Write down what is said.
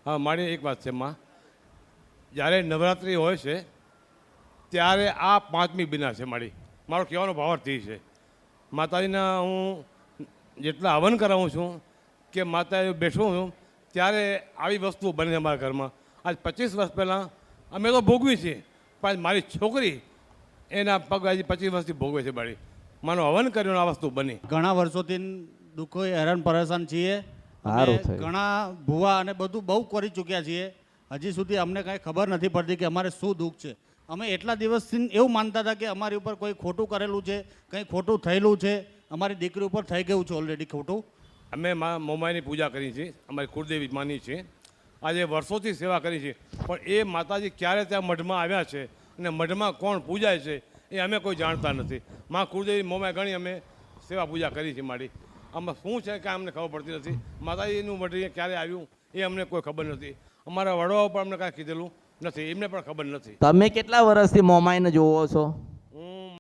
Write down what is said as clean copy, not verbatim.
હા, મારી એક વાત છે માં, જ્યારે નવરાત્રિ હોય છે ત્યારે આ પાંચમી બિના છે મારી. મારો કહેવાનો ભાવાર્થ એ છે, માતાજીના હું જેટલા હવન કરાવું છું કે માતાજી બેઠું છું ત્યારે આવી વસ્તુ બને છે અમારા ઘરમાં. આજ 25 વર્ષ પહેલાં અમે તો ભોગવી છીએ, પણ મારી છોકરી એના પગ આજે 25 વર્ષથી ભોગવે છે મારી. માનો હવન કર્યો આ વસ્તુ બની. ઘણા વર્ષોથી દુઃખો હેરાન પરેશાન છીએ. સારું અમે થયું. ઘણા ભૂવા અને બધું બહુ કરી ચૂક્યા છીએ. હજી સુધી અમને કાંઈ ખબર નથી પડતી કે અમારે શું દુઃખ છે. અમે એટલા દિવસથી એવું માનતા હતા કે અમારી ઉપર કોઈ ખોટું કરેલું છે, કંઈ ખોટું થયેલું છે. અમારી દીકરી ઉપર થઈ ગયું છે ઓલરેડી ખોટું. અમે મા મોમાઈની પૂજા કરી છે, અમારી કુળદેવી માની છે. આજે વર્ષોથી સેવા કરી છે, પણ એ માતાજી ક્યારે ત્યાં મઢમાં આવ્યા છે અને મઢમાં કોણ પૂજાય છે એ અમે કોઈ જાણતા નથી. મા કુળદેવી મોમાઈ ઘણી અમે સેવા પૂજા કરી છે મારી. આમાં શું છે કે અમને ખબર પડતી નથી. માતાજીનું મઢ અહીંયા ક્યારે આવ્યું એ અમને કોઈ ખબર નથી. અમારા વડવાઓ પણ અમને કાંઈ કીધેલું નથી, એમને પણ ખબર નથી. તમે કેટલા વર્ષથી મોમાઈને જોવો છો?